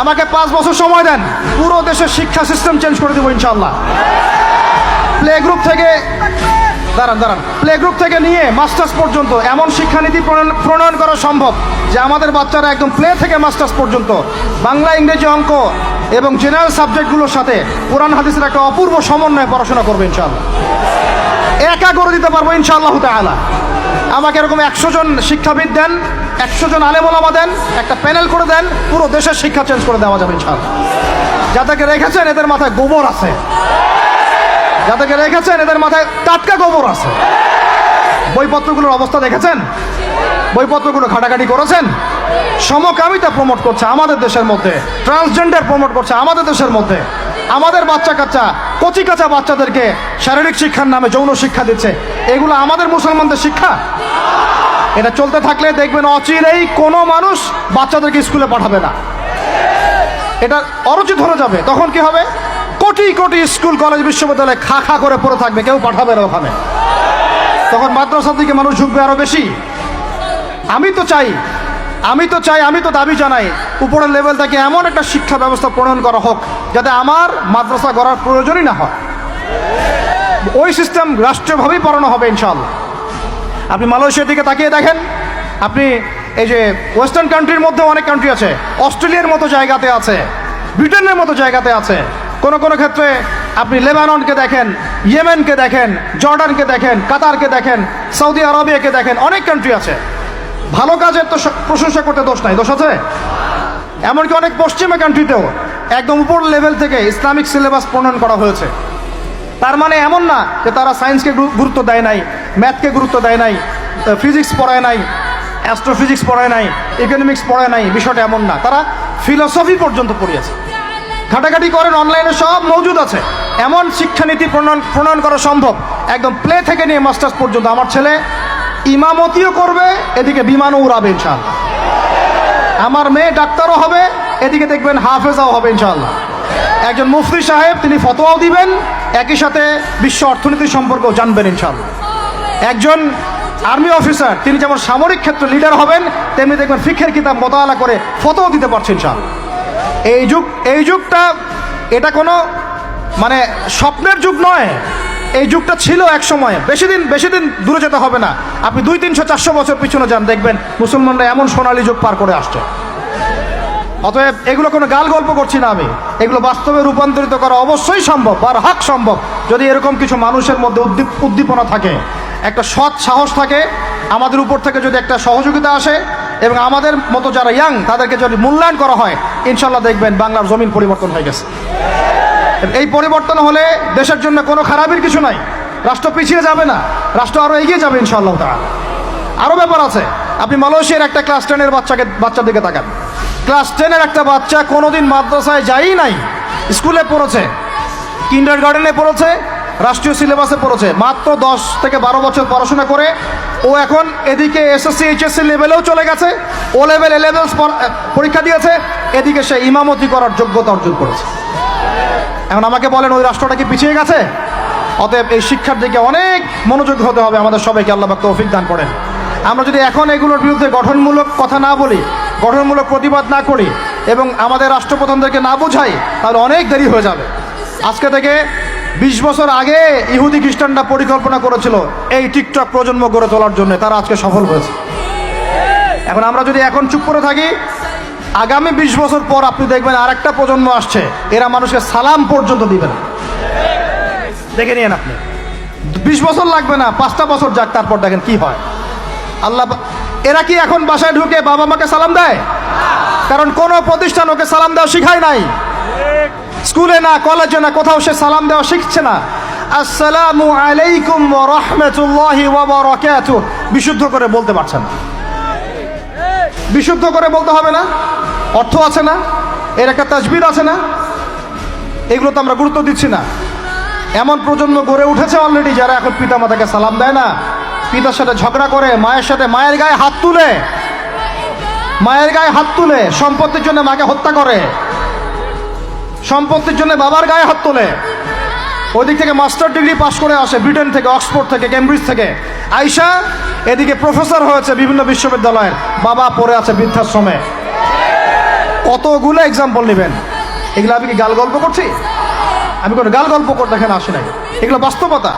আমাকে 5 বছর সময় দেন, পুরো দেশের শিক্ষা সিস্টেম চেঞ্জ করে দেবো ইনশাআল্লাহ। প্লে গ্রুপ থেকে প্লে গ্রুপ থেকে নিয়ে মাস্টার্স পর্যন্ত এমন শিক্ষানীতি প্রণয়ন করা সম্ভব যে আমাদের বাচ্চারা একদম প্লে থেকে মাস্টার্স পর্যন্ত বাংলা, ইংরেজি, অঙ্ক এবং জেনারেল সাবজেক্টগুলোর সাথে কোরআন হাদিসের একটা অপূর্ব সমন্বয়ে পড়াশোনা করবে ইনশাআল্লাহ। একা করে দিতে পারবো ইনশাআল্লাহ তাআলা। আমাকে এরকম 100 জন শিক্ষাবিদ দেন, 100 জন আলেম ওলামা দেন, একটা প্যানেল করে দেন, পুরো দেশের শিক্ষা চেঞ্জ করে দেওয়া যাবে ইনশাআল্লাহ। যাদেরকে রেখেছেন এদের মাথায় গোবর আছে, যাদেরকে রেখেছেন এদের মাথায় টাটকা গোবর আছে। বইপত্রগুলোর অবস্থা দেখেছেন? বইপত্রগুলো ঘাটাঘাটি করেছেন? সমকামিতা প্রমোট করছে আমাদের দেশের মধ্যে, ট্রান্সজেন্ডার প্রমোট করছে আমাদের দেশের মধ্যে, আমাদের বাচ্চা কাচ্চা কচি কাঁচা বাচ্চাদেরকে শারীরিক শিক্ষার নামে যৌন শিক্ষা দিচ্ছে। এগুলো আমাদের মুসলমানদের শিক্ষা? এটা চলতে থাকলে দেখবেন অচিরেই কোনো মানুষ বাচ্চাদেরকে স্কুলে পাঠাবে না, এটা অরুচিত হয়ে যাবে। তখন কি হবে? কোটি কোটি স্কুল, কলেজ, বিশ্ববিদ্যালয়ে খা খা করে পড়ে থাকবে, কেউ পাঠাবে না ওখানে। তখন মাদ্রাসার দিকে মানুষ ঝুঁকবে আরো বেশি। আমি তো দাবি জানাই উপরের লেভেল থেকে এমন একটা শিক্ষা ব্যবস্থা প্রণয়ন করা হোক যাতে আমার মাদ্রাসা গড়ার প্রয়োজনই না হয়। ওই সিস্টেম রাষ্ট্রীয়ভাবেই পড়ানো হবে ইনশাআল্লাহ। আপনি মালয়েশিয়ার দিকে তাকিয়ে দেখেন, আপনি এই যে ওয়েস্টার্ন কান্ট্রির মধ্যে অনেক কান্ট্রি আছে, অস্ট্রেলিয়ার মতো জায়গাতে আছে, ব্রিটেনের মতো জায়গাতে আছে, কোনো কোনো ক্ষেত্রে আপনি লেবাননকে দেখেন, ইয়েমেনকে দেখেন, জর্ডানকে দেখেন, কাতারকে দেখেন, সৌদি আরবিয়াকে দেখেন, অনেক কান্ট্রি আছে। ভালো কাজের তো প্রশংসা করতে দোষ নাই, দোষ আছে? এমনকি অনেক পশ্চিমা কান্ট্রিতেও একদম উপর লেভেল থেকে ইসলামিক সিলেবাস প্রণয়ন করা হয়েছে। তার মানে এমন না যে তারা সায়েন্সকে গুরুত্ব দেয় নাই, ম্যাথকে গুরুত্ব দেয় নাই, ফিজিক্স পড়ায় নাই, অ্যাস্ট্রোফিজিক্স পড়ায় নাই, ইকোনমিক্স পড়ায় নাই, বিষয়টা এমন না। তারা ফিলোসফি পর্যন্ত পড়িয়েছে। ঘাটাঘাটি করেন, অনলাইনে সব মজুদ আছে। এমন শিক্ষানীতি প্রণয়ন করা সম্ভব একদম প্লে থেকে নিয়ে মাস্টার্স পর্যন্ত। আমার ছেলে ইমামতিও করবে, এদিকে বিমানও উড়াবে ইনশাআল্লাহ। আমার মেয়ে ডাক্তারও হবে, এদিকে দেখবেন হাফেজাও হবে ইনশাআল্লাহ। একজন মুফতি সাহেব, তিনি ফতোয়াও দিবেন, একই সাথে বিশ্ব অর্থনীতি সম্পর্কেও জানবেন ইনশাআল্লাহ। একজন আর্মি অফিসার, তিনি যেমন সামরিক ক্ষেত্রে লিডার হবেন, তেমনি দেখবেন ফিকহের কিতাব মোতালা করে ফতোয়া দিতে পারছেন ইনশাআল্লাহ। এই যুগটা এটা কোনো মানে স্বপ্নের যুগ নয়, এই যুগটা ছিল এক সময়। বেশি দিন দূরে যেতে হবে না, আপনি 200, 300, 400 বছর পিছনে যান, দেখবেন মুসলমানরা এমন সোনালী যুগ পার করে আসছে। অতএব এগুলো কোনো গাল গল্প করছি না আমি, এগুলো বাস্তবে রূপান্তরিত করা অবশ্যই সম্ভব, বারহাক সম্ভব, যদি এরকম কিছু মানুষের মধ্যে উদ্দীপনা থাকে, একটা সৎ সাহস থাকে, আমাদের উপর থেকে যদি একটা সহযোগিতা আসে এবং আমাদের মতো যারা ইয়াং তাদেরকে যদি মূল্যায়ন করা হয়, ইনশাল্লাহ দেখবেন বাংলার জমিন পরিবর্তন হয়ে গেছে। এই পরিবর্তন হলে দেশের জন্য কোনো খারাপের কিছু নাই, রাষ্ট্র পিছিয়ে যাবে না, রাষ্ট্র আরো এগিয়ে যাবে ইনশাআল্লাহ তাআলা। আরো ব্যাপার আছে, আপনি মালয়েশিয়ার একটা ক্লাস 10-এর বাচ্চার দিকে তাকান। ক্লাস 10-এর একটা বাচ্চা কোনোদিন মাদ্রাসায় যায়ই নাই, স্কুলে পড়েছে, কিন্ডারগার্টেনে পড়েছে, রাষ্ট্রীয় সিলেবাসে পড়েছে, মাত্র 10 থেকে 12 বছর পড়াশোনা করে ও এখন এদিকে এসএসসি এইচএসসি লেভেলেও চলে গেছে, ও লেভেল এ লেভেল পরীক্ষা দিয়েছে, এদিকে সে ইমামতি করার যোগ্যতা অর্জন করেছে। এখন আমাকে বলেন, ওই রাষ্ট্রটা কি পিছিয়ে গেছে? অতএব এই শিক্ষার দিকে অনেক মনোযোগ হতে হবে আমাদের সবাইকে, আল্লাহ পাক তৌফিক দান করেন। আমরা যদি এখন এগুলোর বিরুদ্ধে গঠনমূলক কথা না বলি, গঠনমূলক প্রতিবাদ না করি এবং আমাদের রাষ্ট্রপ্রধানদেরকে না বোঝাই, তাহলে অনেক দেরি হয়ে যাবে। আজকে থেকে 20 বছর আগে ইহুদি খ্রিস্টানরা পরিকল্পনা করেছিল এই টিকটক প্রজন্ম গড়ে তোলার জন্য, তারা আজকে সফল হয়েছে। এখন আমরা যদি এখন চুপ করে থাকি, আগামী 20 বছর পর আপনি দেখবেন আরেকটা প্রজন্ম আসছে, এরা মানুষকে সালাম পর্যন্ত দিবে না। দেখে নিয়েন আপনি, 20 বছর লাগবে না, 5টা বছর যাক, তারপর দেখেন কি হয়। এরা কি এখন বাসায় ঢুকে বাবা মাকে সালাম দেয়? কারণ কোন প্রতিষ্ঠান ওকে সালাম দেওয়া শিখায় নাই, স্কুলে না, কলেজে না, কোথাও সে সালাম দেওয়া শিখছে না। আসসালামু আলাইকুম ওয়া রাহমাতুল্লাহি ওয়া বারাকাতুহু বিশুদ্ধ করে বলতে পারছে না। বিশুদ্ধ করে বলতে হবে না? অর্থ আছে না? এর একটা তাজবিদ আছে না? এগুলো তো আমরা গুরুত্ব দিচ্ছি না। এমন প্রজন্ম গড়ে উঠেছে অলরেডি যারা এখন পিতা মাতাকে সালাম দেয় না, পিতার সাথে ঝগড়া করে, মায়ের সাথে, মায়ের গায়ে হাত তুলে, সম্পত্তির জন্য মাকে হত্যা করে, সম্পত্তির জন্য বাবার গায়ে হাত তোলে। ওই দিক থেকে মাস্টার ডিগ্রি পাশ করে আসে ব্রিটেন থেকে, অক্সফোর্ড থেকে, কেমব্রিজ থেকে আইসা এদিকে প্রফেসর হয়েছে বিভিন্ন বিশ্ববিদ্যালয়ের, বাবা পড়ে আছে বৃদ্ধাশ্রমে। কতগুলো এক্সাম্পল নেবেন? এগুলো আমি কি গাল গল্প করছি? আমি কোনো গাল গল্প করতে এখানে আসি নাই, এগুলো বাস্তবতা।